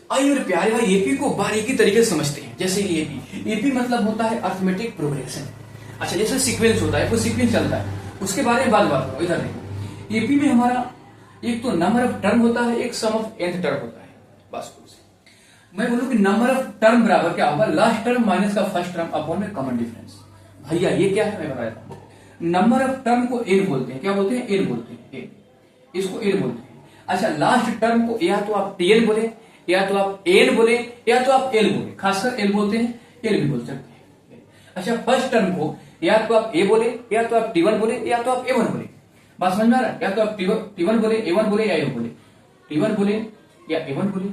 आइए मेरे प्यारे भाई एपी को बारीकी तरीके से समझते हैं। जैसे ये एपी मतलब होता है अर्थमेटिक प्रोग्रेशन। अच्छा, जैसे सीक्वेंस होता है, कोई सीक्वेंस चलता है, उसके बारे में बात करो। इधर देखो, एपी में हमारा एक तो नंबर ऑफ टर्म होता है, एक सम ऑफ nth टर्म होता है। बस मैं बोलूं कि नंबर ऑफ टर्म बराबर क्या होगा, लास्ट टर्म माइनस का फर्स्ट टर्म अपॉन में कॉमन डिफरेंस। भैया ये क्या है मैं बता देता हूं। नंबर ऑफ टर्म को एन बोलते हैं। क्या बोलते हैं? एन बोलते हैं। एन, इसको एन बोलते हैं। अच्छा, लास्ट टर्म को या तो आप टीएन बोले, या तो आप एन बोले, या तो आप एल बोले। खासकर एल बोलते हैं, एल भी बोल सकते हैं। अच्छा, फर्स्ट टर्म को या तो आप ए बोले, या तो आप टी1 बोले, या तो आप ए1 बोले। बात समझ में आ रहा है? या तो आप टी1 बोले, ए1 बोले, या ए बोले। टी1 बोले या ए1 बोले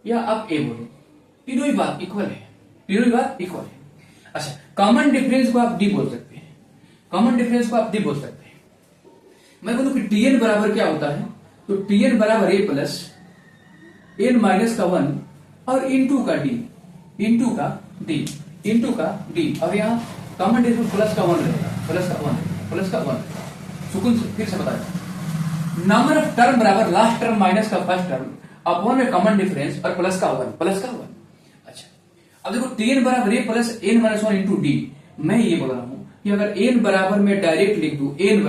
या आप ए बोले, तीनों ही बात इक्वल है। तीनों ही बात इक्वल है। अच्छा, कॉमन डिफरेंस को आप डी बोल सकते हैं। कॉमन डिफरेंस को आप डी बोल सकते हैं। मैं बोलूं कि टीएन बराबर क्या होता है, तो टीएन बराबर ए प्लस एन माइनस का 1 और इंटू का डी, इंटू का डी, इंटू का डी, और यहाँ कॉमन डिफरेंस प्लस का 1 रहेगा, प्लस का 1, प्लस का 1। सुकून से फिर से बताया, नंबर ऑफ टर्म बराबर लास्ट टर्म माइनस का फर्स्ट टर्म अपॉन में कॉमन डिफरेंस और प्लस का 1, प्लस का 1। अच्छा, अब देखो टीएन बराबर a plus n minus 1 into d. मैं ये बोल रहा हूं कि अगर एन बराबर में डायरेक्ट लिख दूं, एन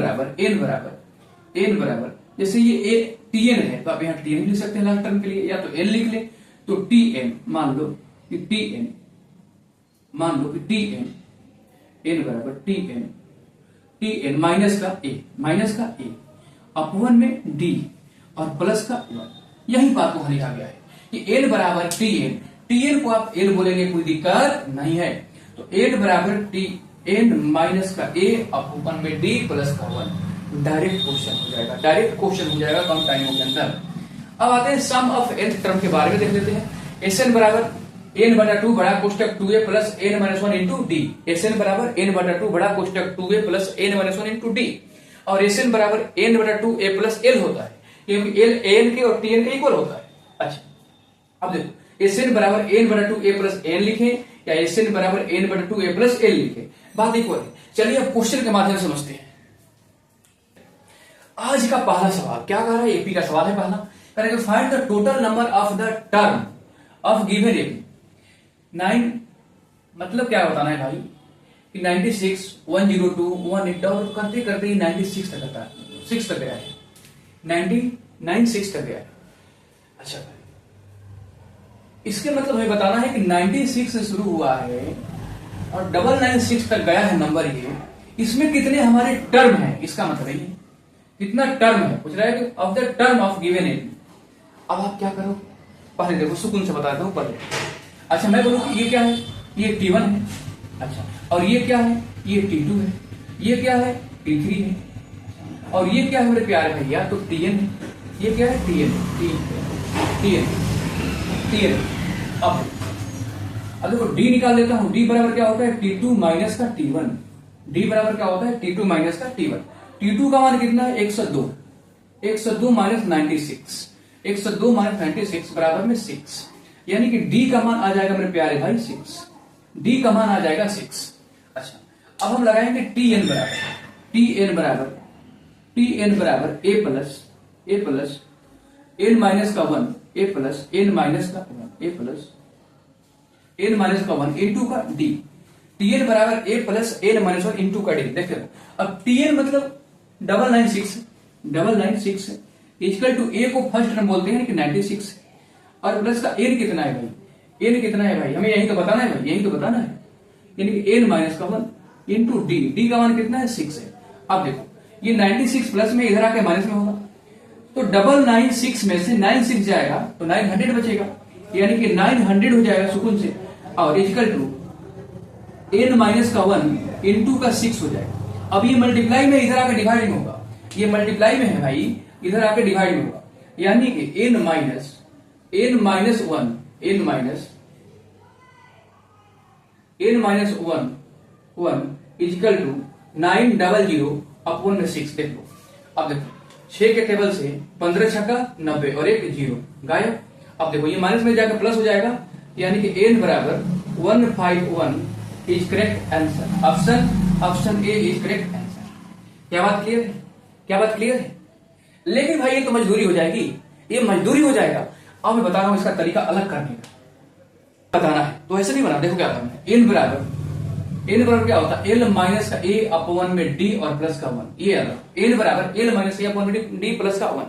बराबर जैसे ये ए टीएन है तो आप यहाँ टीएन लिख सकते हैं लास्ट टर्म के लिए, या तो एन लिख ले तो टीएन, मान लो कि टीएन, एन बराबर टीएन माइनस का ए अपॉन में डी और प्लस का 1। यही बात को लिखा गया है कि एन बराबर टीएन को आप एन बोलेंगे, कोई दिक्कत नहीं है। तो एन बराबर टीएन माइनस का ए अपॉन में डी प्लस का 1। डायरेक्ट क्वेश्चन हो जाएगा कम टाइमों के अंदर। अब आते हैं सम ऑफ nth टर्म के बारे में देख लेते हैं। एसएन बराबर एन बटा 2 बड़ा कोष्टक 2a plus n minus 1 into d. S n बराबर एन बटा 2 बड़ा कोष्टक 2a plus n minus 1 into d, और एसएन बराबर एन बटा 2 a प्लस एल होता है, क्योंकि एल एन के और टीएन के इक्वल होता है। अच्छा, अब देखो एसएन बराबर एन बटा 2 a प्लस एन लिखे या एसएन बराबर एन बटा 2 a प्लस एल लिखे, बात इक्वल है। चलिए अब क्वेश्चन के माध्यम से समझते हैं। आज का पहला सवाल क्या कह रहा है, एपी का सवाल है पहला। करेंगे find the total number of the term of given AP. 9 मतलब क्या बताना है भाई कि 96, 102, 180 और करते करते ही 96 तक आता है, 6 तक गया है, 99 तक गया है। अच्छा भाई, इसके मतलब हमें बताना है कि 96 से शुरू हुआ है और 996 तक गया है नंबर ये, इसमें कितने हमारे टर्म है, इसका मतलब है कितना टर्म है। पूछ रहा है कि of the term of given AP. अब आप क्या करो, पहले देखो सुकून से बताता हूं पहले। अच्छा, मैं बोलूं कि ये क्या है, ये T1 है। अच्छा, और ये क्या है, ये T2 है। ये क्या है, T3 है। और ये क्या है मेरे प्यारे भैया, तो Tn है। ये क्या है, Tn। अब देखो D निकाल लेता हूं। D बराबर क्या होता है, T2 माइनस का T1। D बराबर क्या होता है, T2 माइनस का T1। T2 का मान कितना है, 102। 102 माइनस 96, 102 माइनस 96 बराबर में 6, यानी कि D का मान आ जाएगा मेरे प्यारे भाई 6। D का मान आ जाएगा 6। अच्छा, अब हम लगाएंगे Tn बराबर a प्लस n माइनस का 1, a प्लस n माइनस का 1, a प्लस n माइनस का 1 इंटू का D। Tn बराबर a plus n minus 1 into का D। देखो अब Tn मतलब 996 इक्वल टू a को फर्स्ट टर्म बोलते हैं कि 96, और प्लस का n कितना है भाई, n कितना है भाई, हमें यही तो बताना है भाई, यही तो बताना है, यानी कि n माइनस का 1 इंटू डी। डी का मान कितना है, 6 है। अब देखो ये 96 प्लस में इधर आके माइनस में होगा, तो 996 में से 96 जाएगा तो 900 बचेगा, यानी कि 900 हो जाएगा सुकून से, और इक्वल टू n माइनस का 1 इंटू का 6 हो जाएगा। अब ये मल्टीप्लाई में इधर आके डिवाइड में होगा, ये मल्टीप्लाई में है भाई, इधर आके डिवाइड में होगा, यानी कि n minus 1 equal to 900 upon में 6। देख लो, अब देखो 6 के टेबल से 15 छक्का 90 और एक 0 गायब। अब देखो ये माइनस में जाकर प्लस हो जाएगा, यानी कि n बराबर 151 is correct answer. Option A is correct answer. क्या बात क्लियर है, क्या बात क्लियर है? लेकिन भाई ये तो मजदूरी हो जाएगी, ये मजदूरी हो जाएगा। अब मैं बता रहा हूं इसका तरीका अलग करने का बताना है, तो ऐसे नहीं बना। देखो क्या करना है, एन बराबर क्या होता है, एल माइनस का ए अपॉन में डी और प्लस का 1, ये एन बराबर एल माइनस ए अपॉन में डी प्लस का 1।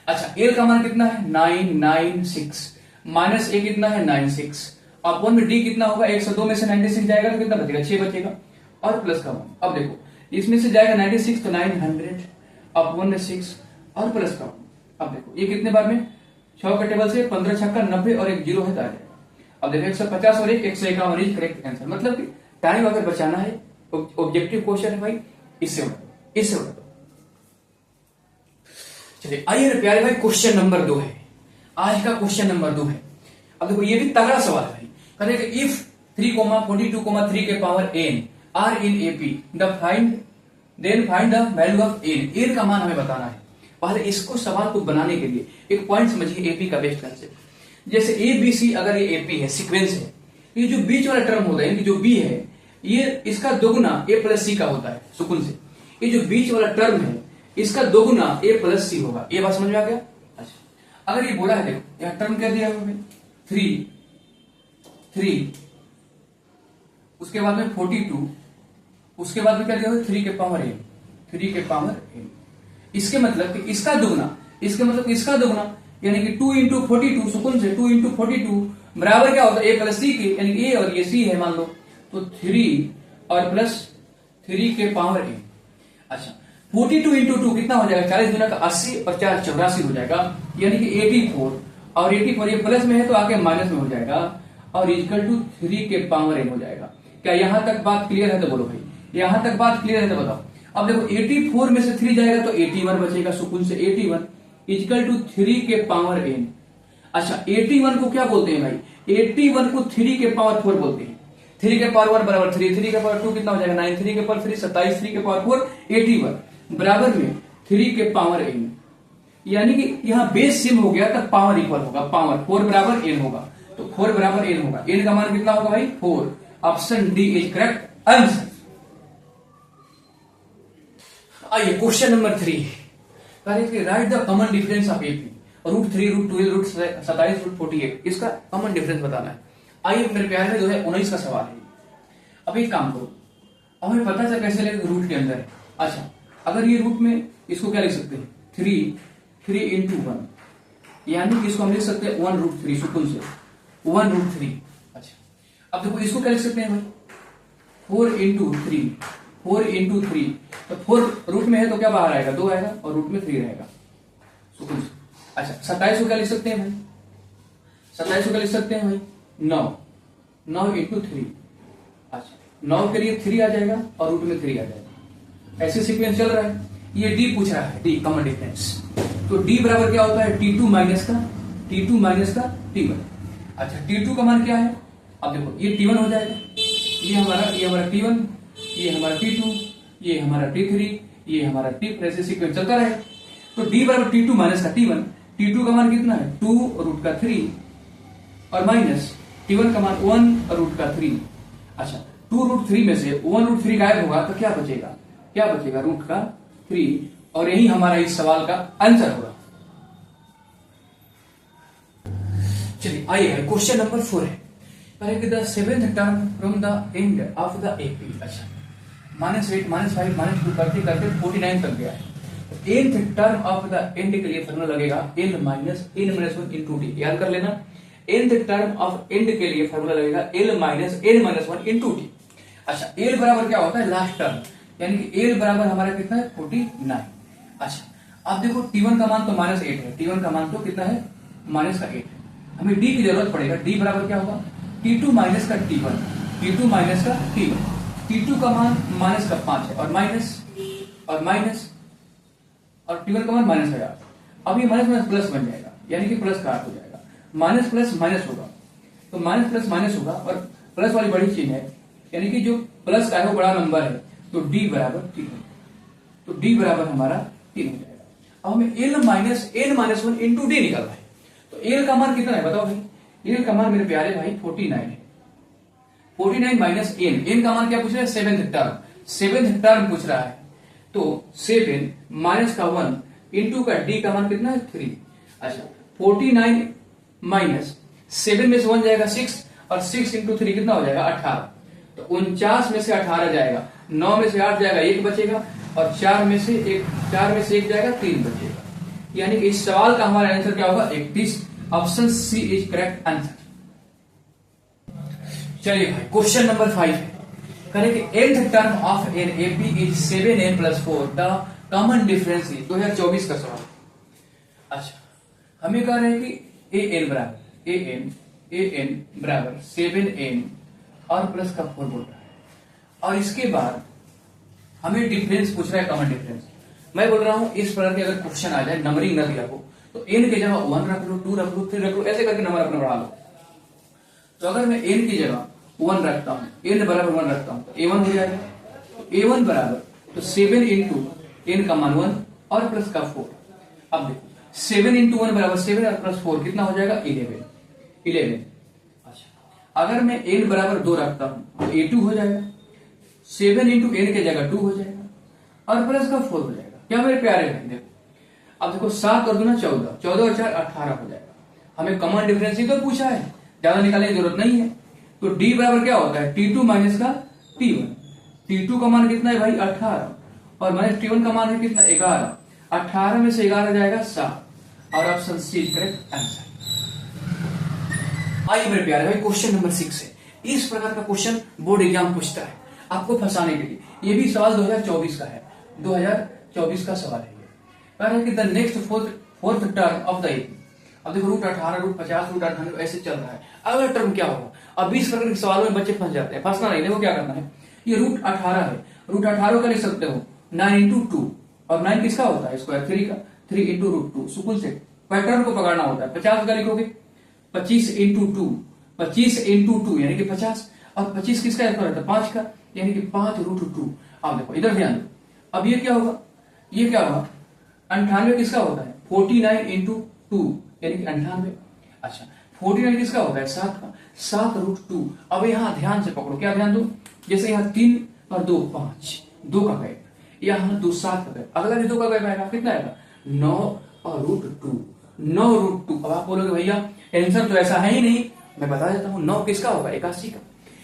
अच्छा, एल का मान कितना है 996, माइनस ए कितना है 96, अपॉन में डी कितना होगा 102 में से 96 जाएगा तो कितना बचेगा 6 बचेगा, और प्लस का 1। अब देखो इसमें से जाएगा 96 तो 900 अपॉन में 6 और प्लस का 1। अब देखो ये कितने बार में 6 के टेबल से 15 छक्का 90 और एक जीरो है तो आ जाएगा। अब देखो 150 और 151 इज करेक्ट आंसर। मतलब कि टाइम अगर बचाना है, ऑब्जेक्टिव क्वेश्चन है भाई, इससे बता दो। चलिए आइए प्यारे भाई, क्वेश्चन नंबर 2 है, आज का क्वेश्चन नंबर 2 है। अब देखो ये भी तगड़ा सवाल है भाई। कहते हैं इफ 3,42,3 के power n are in AP then find the value of n का मान हमें बताना है। पहले इसको सवाल को बनाने के लिए एक पॉइंट समझिए एपी का बेस्ट कंसेप्ट। जैसे ए बी सी अगर ये एपी है, सीक्वेंस है, ये जो बीच वाला टर्म होता है, यानी जो बी है, ये इसका दोगुना ए प्लस सी का होता है सुकून से। ये जो बीच वाला टर्म है इसका दोगुना ए प्लस सी होगा। ये बात समझ में आ गया। अच्छा, अगर ये बोला है, देखो यह टर्म क्या दिया है 3, उसके बाद में 42, उसके बाद में क्या दिया हुआ 3 के पावर n। इसके मतलब कि इसका दोगुना, यानी कि 2 इंटू 42 सुकून से 2 इंटू 42 बराबर क्या होता है ए प्लस सी के, यानी कि ए और ये सी है मान लो, तो 3 और प्लस 3 के पावर n। अच्छा, 42 इंटू 2 कितना हो जाएगा 40 गुना का 80 और 4 84 हो जाएगा, यानी कि 84, और 84 ये प्लस में है तो आगे माइनस में हो जाएगा, और इक्वल टू 3 के पावर n हो जाएगा। क्या यहां तक बात क्लियर है तो बोलो भाई, यहां तक बात क्लियर है तो बताओ। अब देखो 84 में से 3 जाएगा तो 81 बचेगा सुकून से, 81 इक्वल टू 3 के पावर n। अच्छा, 81 को क्या बोलते हैं भाई, 81 को 3 के पावर 4 बोलते हैं। 3 के पावर 1 बराबर 3, 3 के पावर 2 कितना हो जाएगा 9, 3 के पावर 3 27, 3 के पावर 4 81 बराबर में 3 के पावर n। यानी कि यहां बेस सेम हो गया तब पावर इक्वल होगा, पावर 4 बराबर n होगा, तो 4 बराबर n होगा। n का मान कितना होगा भाई 4। Option D is correct answer. आइए question number 3, write the common difference of AP √3, √12, √27, √48। इसका कॉमन डिफरेंस बताना है। आइए मेरे प्यारे में 2019 का सवाल है। अब एक काम करो, अब हमें पता चला कैसे लगेगा रूट के अंदर है। अच्छा, अगर ये रूट में इसको क्या लिख सकते हैं 3 इंटू 1, यानी कि इसको हम लिख सकते हैं 1√3 सुकून से 1√3। अच्छा, अब देखो इसको क्या लिख सकते हैं भाई 4 इंटू 3, तो 4 रूट में है तो क्या बाहर आएगा 2 आएगा, और रूट में 3 रहेगा सुकून से। अच्छा, 27 को क्या लिख सकते हैं भाई, 27 को क्या लिख सकते हैं भाई 9 इंटू 3। अच्छा, 9 के लिए 3 आ जाएगा और रूट में 3 आ जाएगा। ऐसे सीक्वेंस चल रहा है। ये डी पूछ रहा है, डी कॉमन डिफरेंस, तो डी बराबर क्या होता है T2 माइनस का T1। अच्छा, T2 का मान क्या है, अब देखो ये T1 हो जाएगा, ये हमारा T1, ये हमारा T2, ये हमारा T3, ये हमारा T, ऐसे सीक्वेंस चलता रहे। तो D बराबर T2 माइनस का T1, T2 का मान कितना है 2 रूट का 3 और माइनस T1 का मान 1 रूट का 3। अच्छा, 2√3 में से 1√3 गायब होगा तो क्या बचेगा रूट का 3, और यही हमारा इस सवाल का आंसर होगा। चलिए आइए क्वेश्चन नंबर 4 है, the seventh term from the end of the AP. अच्छा, -8, -5, -2 करते करते 49 तक गया है। Nth term of the end के लिए फॉर्मूला लगेगा n minus n-1 into D. याद कर लेना, एंथ टर्म ऑफ एंड के लिए फॉर्मूला लगेगा l minus n-1 into D. अच्छा, l बराबर क्या होता है लास्ट टर्म, यानी कि l बराबर हमारा कितना है 49। अच्छा, अब देखो T1 का मान तो -8 है, T1 का मान तो कितना है -8 है। हमें d की जरूरत पड़ेगा, d बराबर क्या होगा T2 माइनस का T1, T2 माइनस का T1। T2 का मान -5 है और माइनस और T1 का मान माइनस है। अब ये माइनस प्लस बन जाएगा, यानी कि प्लस का अर्थ हो जाएगा, माइनस प्लस माइनस होगा, तो माइनस प्लस माइनस होगा, और प्लस वाली बड़ी चीज है, यानी कि जो प्लस का है वो बड़ा नंबर है, तो d बराबर 3, तो d बराबर हमारा 3 हो जाएगा। अब हमें l minus n-1 into D निकलना है, तो l का मान कितना है बताओ भाई, l का मान मेरे प्यारे भाई 49 है। 49 माइनस n का मान क्या पूछ रहा है सेवेंथ टर्म पूछ रहा है, तो 7 माइनस का 1 इंटू का d का मान कितना है 3। अच्छा, 49 माइनस 7 में से 1 जाएगा 6 और 6 इंटू 3 कितना हो जाएगा 18। तो 49 में से 18 जाएगा, 9 में से 8 जाएगा 1 बचेगा और 4 में से 1 जाएगा 3 बचेगा। यानी कि इस सवाल का हमारा आंसर क्या होगा 31। Option C is correct answer. चलिए भाई क्वेश्चन नंबर 5 है, करें कि nth term of an AP is 7n + 4 the common difference is 2024 का सवाल। अच्छा हमें कह रहे हैं कि an बराबर 7n और प्लस का 4 बोल रहा है और इसके बाद हमें डिफरेंस पूछ रहा है, कॉमन डिफरेंस। मैं बोल रहा हूं इस प्रकार के अगर क्वेश्चन आ जाए, नंबरिंग न दिया हो तो n की जगह 1 रख लो, 2 रख लो, 3 रख लो, ऐसे करके नंबर अपना बढ़ा लो। तो अगर मैं n की जगह 1 रखता हूं, n बराबर 1 रखता हूं तो a1 हो जाएगा। तो a1 बराबर तो 7 इंटू n का मान 1 और प्लस का 4। अब देखो 7 इंटू 1 बराबर 7 और प्लस 4 कितना हो जाएगा 11। अच्छा अगर मैं n बराबर 2 रखता हूं तो a2 हो जाएगा, 7 इंटू n की जगह 2 हो जाएगा और प्लस का 4 हो जाएगा। क्या मेरे प्यारे भाई देखो, अब देखो 7 और 2 14, 14 और 4 18 हो जाएगा। हमें कॉमन डिफरेंस ही तो पूछा है, ज्यादा निकालने की जरूरत नहीं है। तो d बराबर क्या होता है t2 माइनस का t1। t2 का मान कितना है भाई 18 और माइनस t1 का मान है कितना 11। 18 में से 11 जाएगा 7 और ऑप्शन सी करेक्ट आंसर। आइए मेरे प्यारे भाई क्वेश्चन नंबर 6 है। इस प्रकार का क्वेश्चन बोर्ड एग्जाम पूछता है आपको फंसाने के लिए। ये भी सवाल 2024 का है, 2024 का सवाल है। कह रहे हैं कि the next fourth term of the AP. अब देखो √18, √50, √98 ऐसे चल रहा है। अगला टर्म क्या होगा? अब 20 प्रकार के सवालों में बच्चे फंस जाते हैं। फंसना नहीं, देखो क्या करना है। ये √18 है, √18 का लिख सकते हो 9 इंटू 2 और 9 किसका होता है स्क्वायर 3 का, 3 इंटू √2 सुकुल से पैटर्न को पकड़ना होता है। 50 का लिखोगे 25 इंटू 2, 25 इंटू 2 यानी कि 50 और 25 किसका स्क्वायर होता है 5 का यानी कि 5 √2। अब देखो इधर ध्यान दो, अब ये क्या होगा, ये क्या होगा 98 किसका होता है 49 इंटू 2 यानी कि 98। अच्छा 49 किसका होता है 7 का, 7 √2। अब यहाँ ध्यान से पकड़ो, क्या ध्यान दो, जैसे यहाँ 3 और 2 5, 2 का गैप, यहाँ 2 7 का गैप, अगला भी 2 का गैप आएगा, कितना आएगा 9 और √2, 9 √2। अब आप बोलोगे भैया आंसर तो ऐसा है ही नहीं, मैं बता देता हूँ 9 किसका होगा 81 का,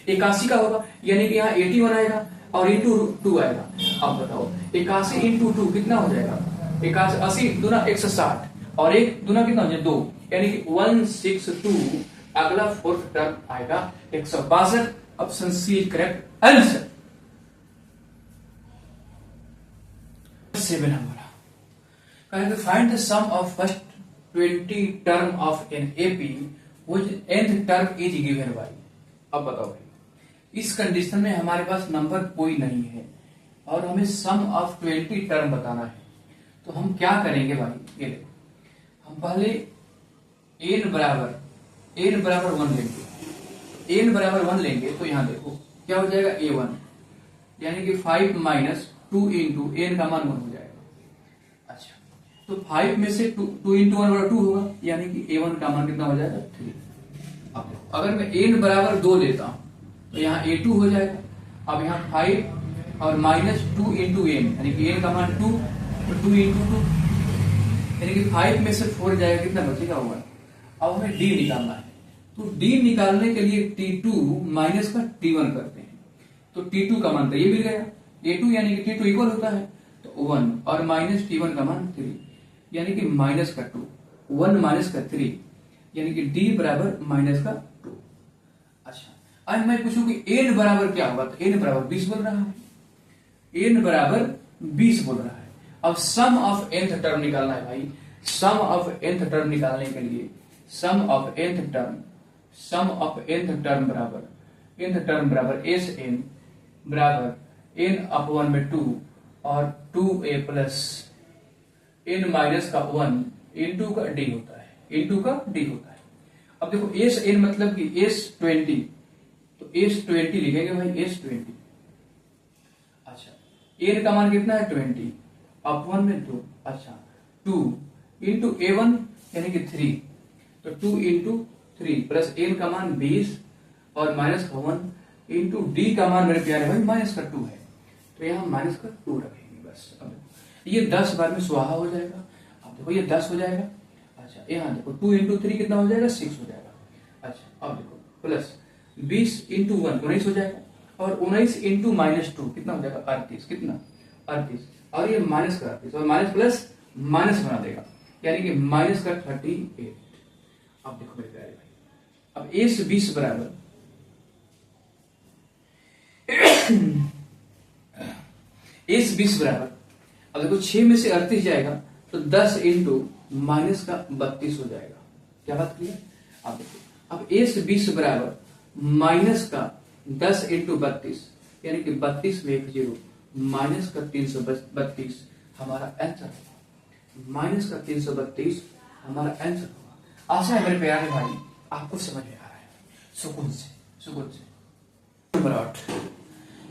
81 का होगा यानी कि यहाँ 81 आएगा और इंटू 2 आएगा। अब बताओ 81 इंटू 2 कितना हो जाएगा 81 दूना 160 और 1 दूना कितना हो जाएगा 2 यानी कि 162। अगला फोर्थ टर्म आएगा 162। Option C correct answer. 7 हमारा कहेंगे find the sum of first 20 term of an AP which nth term is given by. अब बताओ भाई इस कंडीशन में हमारे पास नंबर कोई नहीं है और हमें सम ऑफ 20 टर्म बताना है, तो हम क्या करेंगे भाई, ये देखो हम पहले n बराबर 1 लेंगे, n बराबर 1 लेंगे तो यहां देखो क्या हो जाएगा a1 यानी कि 5 माइनस 2 इंटू n का मान 1 हो जाएगा। अच्छा तो 5 में से 2 इंटू 1 बराबर 2 होगा यानी कि a1 का मान कितना हो जाएगा 3। अब देखो अगर मैं n बराबर 2 लेता हूं तो यहाँ a2 हो जाएगा। अब यहाँ 5 और माइनस 2 इंटू n यानी कि n का मान 2 तो 2 इंटू 2 यानी कि 5 में से 4 जाएगा, कितना बचेगा 1। अब हमें d निकालना है, तो d निकालने के लिए t2 माइनस का t1 करते हैं, तो t2 का मान तो ये मिल गया, a2 यानी कि t2 इक्वल होता है तो 1 और माइनस t1 का मान 3 यानी कि माइनस का 2, 1 माइनस का 3 यानी कि d बराबर माइनस का 2। अच्छा अब मैं पूछूं कि n बराबर क्या होगा, तो n बराबर 20 बोल रहा है, n बराबर 20 बोल रहा है। अब सम ऑफ nth टर्म निकालना है भाई, सम ऑफ nth टर्म निकालने के लिए सम ऑफ nth टर्म बराबर sn बराबर n अपॉन में 2 और 2a प्लस n माइनस का 1 इंटू का d होता है, अब देखो sn मतलब कि s20 तो s20 लिखेंगे भाई s20। अच्छा n का मान कितना है 20 अपॉन में 2, अच्छा 2 इंटू a1 यानी कि 3 तो 2 इंटू 3 प्लस n का मान 20 और माइनस का 1 इंटू d का मान मेरे प्यारे भाई माइनस का 2 है तो यहाँ माइनस का 2 रखेंगे बस। अब ये 10 बार में स्वाहा हो जाएगा। अब देखो ये 10 हो जाएगा, अच्छा यहाँ देखो 2 इंटू 3 कितना हो जाएगा 6 हो जाएगा। अच्छा अब देखो प्लस 20 इंटू 1 19 हो जाएगा और 19 इंटू -2 कितना हो जाएगा 38। कितना 38 और ये माइनस का 38 और माइनस प्लस माइनस बना देगा यानी कि माइनस का 38। अब देखो मेरे प्यारे भाई अब ए से 20 बराबर ए से 20 बराबर अब देखो 6 में से 38 जाएगा तो 10 इंटू माइनस का 32 हो जाएगा। क्या बात क्लियर? अब देखो अब ए से 20 बराबर माइनस का 10 इंटू 32 यानी कि 32 में एक जीरो माइनस का 332 हमारा आंसर होगा। माइनस का 332 हमारा आंसर होगा। आशा है मेरे प्यारे भाई आपको समझ में आ रहा है सुकून से। नंबर 8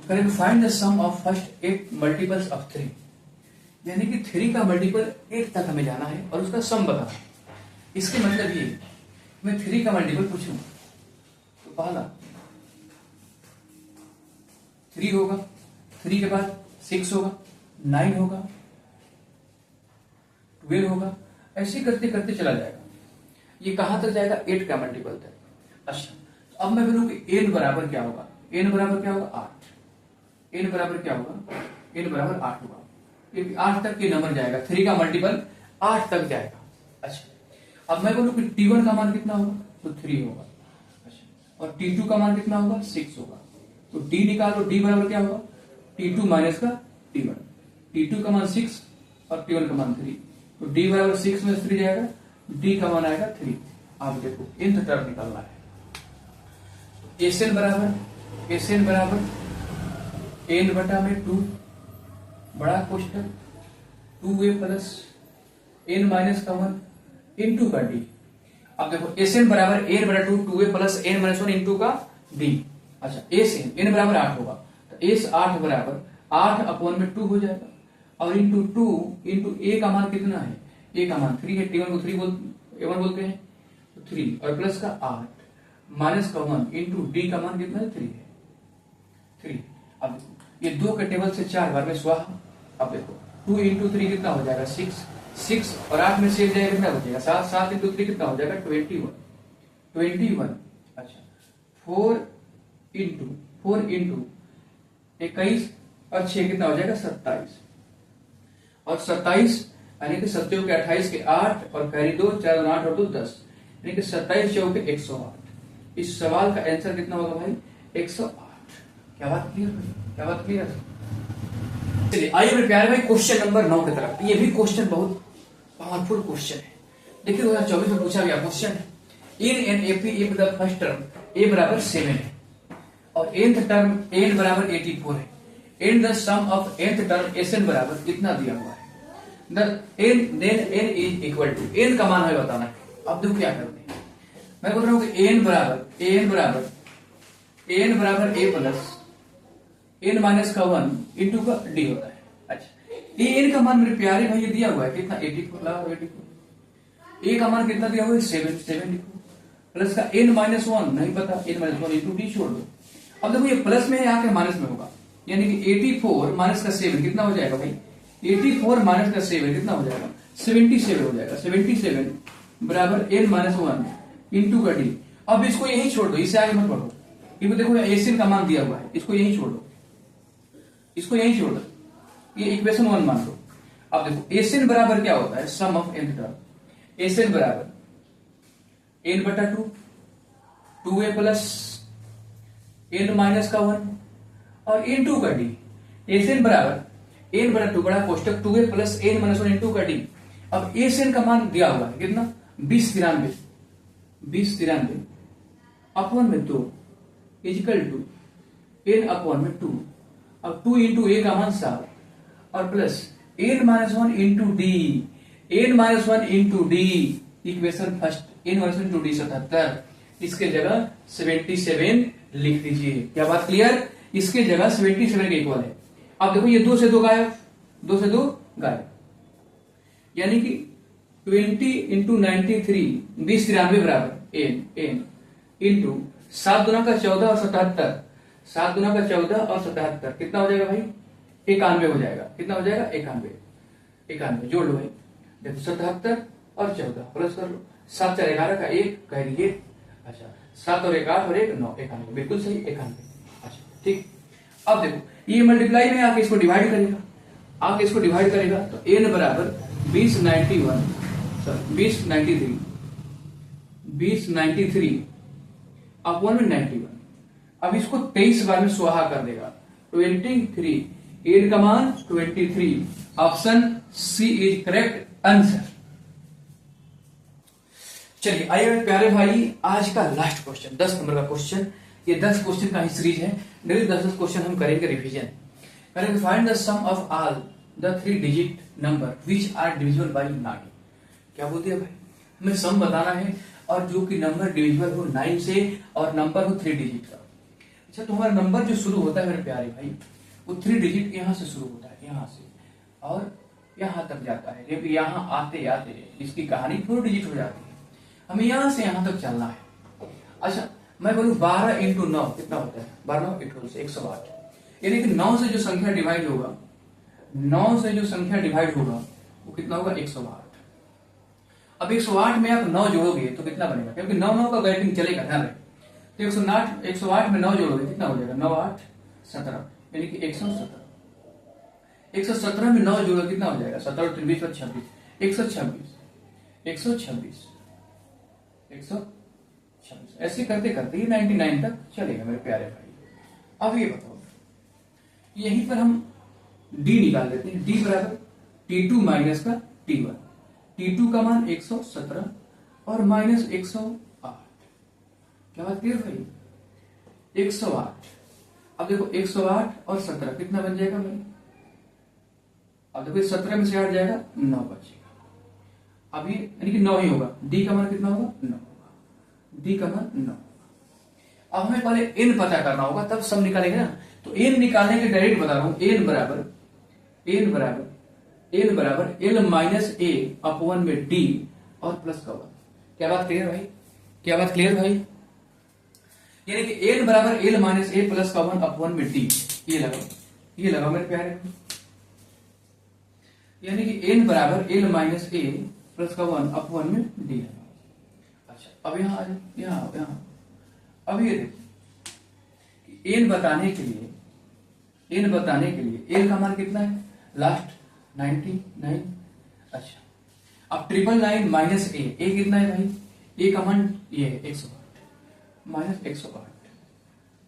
करेंगे find the sum of first 8 multiples of 3 यानी कि 3 का मल्टीपल 8 तक हमें जाना है और उसका सम बताना है। इसके मतलब ये मैं 3 का मल्टीपल पूछूं तो पहला 3 होगा, 3 के बाद 6 होगा, 9 होगा, 12 होगा, ऐसे करते करते चला जाएगा। ये कहां तक जाएगा 8 का मल्टीपल तक। अच्छा अब मैं बोलूं कि n बराबर क्या होगा, n बराबर क्या होगा 8। n बराबर क्या होगा, n बराबर 8 होगा क्योंकि 8 तक ये नंबर जाएगा। 3 का मल्टीपल 8 तक जाएगा। अच्छा अब मैं बोलूं कि t1 का मान कितना होगा तो 3 होगा। अच्छा और t2 का मान कितना होगा 6 होगा तो d निकालो, d बराबर क्या होगा t2 माइनस का t1। t2 का मान 6 और t1 का मान 3 तो d बराबर 6 में 3 जाएगा, d का मान आएगा 3। आप देखो nth टर्म निकालना है। Sn बराबर n बटा में 2 बड़ा कोष्टक 2a प्लस n माइनस का 1 इंटू का d। अब देखो Sn बराबर n बटा 2a plus n minus 1 into का d। अच्छा Sn n बराबर 8 होगा तो S 8 बराबर 8 अपॉन में 2 हो जाएगा और इंटू 2 इंटू a का मान कितना है, a का मान 3 है, t1 को 3 बोलते हैं तो 3 और प्लस का 8 माइनस का 1 इंटू d का मान कितना है 3 है 3। अब ये 2 के टेबल से 4 बार में स्वाहा। अब देखो 2 इंटू 3 कितना हो जाएगा 6 और 8 में से जाएगा कितना हो जाएगा 7, 7 इंटू 3 कितना हो जाएगा 21। अच्छा 4 इंटू 21 और 6 कितना हो जाएगा 27 और 27 यानी कि 7 के 28 के 8 और कैरी 2 4 8 और 2 10 यानी कि 27 चौके 108। इस सवाल का आंसर कितना होगा भाई 108। क्या बात क्लियर? चलिए आइए मेरे प्यारे भाई क्वेश्चन नंबर 9 की तरफ। ये भी क्वेश्चन बहुत पावरफुल क्वेश्चन है। देखिए 2024 में पूछा गया question in an AP if the first term a बराबर 7 है और nth टर्म n बराबर 84 है and the sum of nth term Sn बराबर इतना दिया हुआ है। Then n is equal to n का मान हमें बताना है। अब देखो क्या करते हैं, मैं बोल रहा हूँ कि n बराबर a प्लस n माइनस का 1 इंटू का d होता है। अच्छा n का मान मेरे प्यारे भाई ये दिया हुआ है कितना 84 a का मान कितना दिया हुआ है 7 लिखो प्लस का n माइनस 1 नहीं पता n माइनस 1 इंटू d छोड़ दो। अब देखो ये प्लस में है यहाँ के माइनस में होगा यानी कि 84 माइनस का 7 कितना हो जाएगा भाई 84 माइनस का 7 कितना हो जाएगा 77 हो जाएगा। 77 बराबर n माइनस 1 इंटू का d। अब इसको यही छोड़ दो, इससे आगे मत बढ़ो क्योंकि देखो Sn का मान दिया हुआ है, इसको यही छोड़ दो, ये इक्वेशन 1 मान लो। अब देखो Sn बराबर क्या होता है सम ऑफ nth टर्म। Sn बराबर n बटा 2 2a प्लस n माइनस का 1 और इंटू का d। Sn बराबर n बटा 2 बड़ा कोष्टक 2a plus n minus 1 into का d। अब Sn का मान दिया हुआ है कितना 2093 अपॉन में 2 इजिकल टू n अपॉन में 2 अब 2 इंटू a का मान 7 और plus n minus 1 into d equation first n minus 1 into d 77 इसके जगह 77 लिख दीजिए। क्या बात क्लियर? इसके जगह 77 के इक्वल है। अब देखो ये 2 से 2 गायब, 2 से 2 गायब यानी कि 20 इंटू 93 2093 बराबर n इंटू 7 गुना का 14 और 77 7 गुना का 14 और 77 कितना हो जाएगा भाई 91 हो जाएगा। कितना हो जाएगा 91 जोड़ लो भाई। देखो 77 और 14 प्लस कर लो, 7 4 11 का 1 कह दिए। अच्छा 7 और 1 8 और 1 9 91, बिल्कुल सही 91। अच्छा ठीक, अब देखो ये मल्टीप्लाई में आके इसको डिवाइड करेगा, आके इसको डिवाइड करेगा तो n बराबर 2091 सॉरी 2093 अपॉन में 91। अब इसको 23 बार में स्वाहा कर देगा, 23 8 का मान 23, option C is correct answer. चलिए आइए प्यारे भाई, आज का लास्ट क्वेश्चन 10 नंबर का क्वेश्चन, ये 10 क्वेश्चन का ही सीरीज है, डेली 10 क्वेश्चन हम करेंगे रिवीजन करेंगे। Find the sum of all the 3 digit number which are divisible by 9। क्या बोल दिया भाई, हमें सम बताना है और जो कि नंबर डिविजिबल हो 9 से और नंबर हो 3 डिजिट का। अच्छा तो हमारा नंबर जो शुरू होता है मेरे प्यारे भाई, वो 3 डिजिट यहां से शुरू होता है, यहां से और यहां तक जाता है, जबकि यहां आते आते इसकी कहानी 4 डिजिट हो जाती है। हमें यहां से यहां तक चलना है। अच्छा मैं बोलूं 12 इंटू 9 कितना होता है, 12 8 से 108, यानी कि 9 से जो संख्या डिवाइड होगा, 9 से जो संख्या डिवाइड होगा वो कितना होगा 108। अब 108 में आप 9 जोड़ोगे तो कितना बनेगा, क्योंकि 9 9 का गैपिंग चलेगा, ध्यान रखें। तो 108 में 9 जोड़ोगे कितना हो जाएगा, 9 8 17, यानी कि 117। 117 में 9 जोड़ोगे कितना हो जाएगा, 17 और 23 और 26, 126 126 126। ऐसे करते करते ये 99 तक चलेगा मेरे प्यारे भाई। अब ये बताओ, यहीं पर हम d निकाल लेते हैं, d बराबर T2 माइनस का T1, T2 का मान 117 और माइनस 108। क्या बात क्लियर भाई, 108। अब देखो 108 और 17 कितना बन जाएगा भाई, अब देखो 17 में से 8 जाएगा 9 बचेगा। अब ये यानी कि 9 ही होगा, d का मान कितना होगा 9 होगा, d का मान 9। अब हमें पहले n पता करना होगा तब सब निकालेंगे ना, तो n निकालने के डायरेक्ट बता रहा हूं, n बराबर l माइनस a अपॉन में d और प्लस का 1। क्या बात क्लियर भाई, क्या बात क्लियर भाई, यानी कि n बराबर l माइनस a प्लस का 1 अपॉन में d, ये लगाओ मेरे प्यारे, यानी कि n बराबर l माइनस a प्लस का 1 अपॉन में d। अच्छा अब यहाँ अब ये देखो n बताने के लिए l का मान कितना है, लास्ट 99। अच्छा अब 999 माइनस a कितना है भाई, a का मान ये है 108 माइनस 108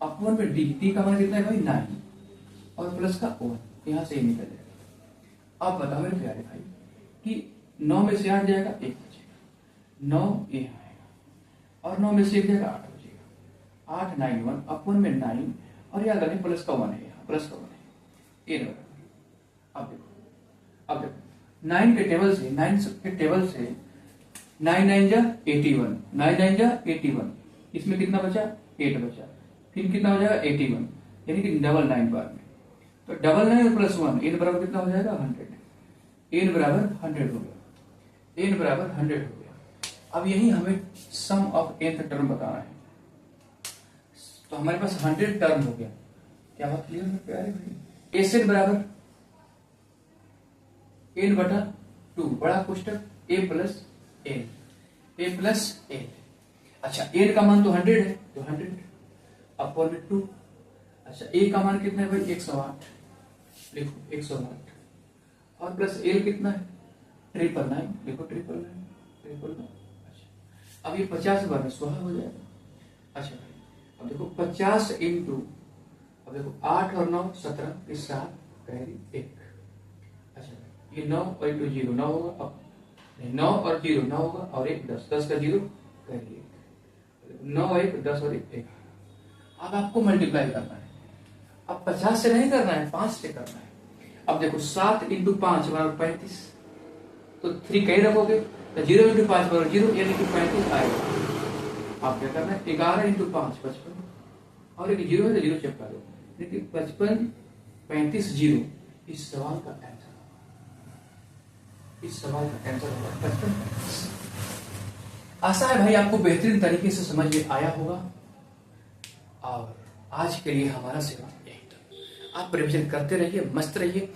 अपॉन में d का मान कितना है भाई 9 और प्लस का 1, यहां से निकल जाएगा। अब बताओ मेरे प्यारे भाई कि 9 में से 8 जाएगा 1 बचेगा, 9 यहाँ आएगा और 9 में से 1 जाएगा 8 बचेगा, 8 9 1 अपॉन में 9 और याद रखें प्लस का 1 है, यहाँ प्लस का 1 है, ये बराबर। अब देखो 9 के टेबल से 9 9 जा 81, 9 9 जा 81, इसमें कितना बचा 8 बचा, फिर कितना हो जाएगा 81, यानी कि 9 बार में, तो 9 और प्लस 1 n बराबर कितना हो जाएगा 100, n बराबर 100 हो गया, n बराबर 100 हो गया। अब यही हमें सम ऑफ nth टर्म बताना है, तो हमारे पास 100 टर्म हो गया। क्या बात क्लियर है प्यारे भाई, एसेट बराबर n बटा 2 बड़ा कोष्टक a प्लस n। अच्छा n का मान तो 100 है, तो 100 अपॉन में 2। अच्छा a का मान कितना है भाई 108, लिखो 108 और प्लस l कितना है 999, लिखो 999। अच्छा अब ये 50 बार में स्वाहा हो जाएगा। अच्छा भाई अब देखो 50 इंटू, अब देखो 8 और 9 17 इस 7 कैरी 1। अच्छा ये 9 और इंटू 0 9 होगा, अब 9 और 0 9 होगा और 1 10, 10 का 0 कैरी 1, 9 1 10 और 1 1। अब आपको मल्टीप्लाई करना है, अब 50 से नहीं करना है 5 से करना है। अब देखो 7 इंटू 5 बराबर 35, तो 3 कहीं रखोगे तो 0 इंटू 5 बराबर 0, यानी कि 35 आएगा। आप क्या करना है 11 इंटू 5 55 और एक 0 है तो 0 चिपका दो, लेकिन 55 35 0 इस सवाल का आंसर होगा, इस सवाल का आंसर होगा 55। आशा है भाई आपको बेहतरीन तरीके से समझ में आया होगा, और आज के लिए हमारा सेवा यही था। आप रिविजन करते रहिए, मस्त रहिए।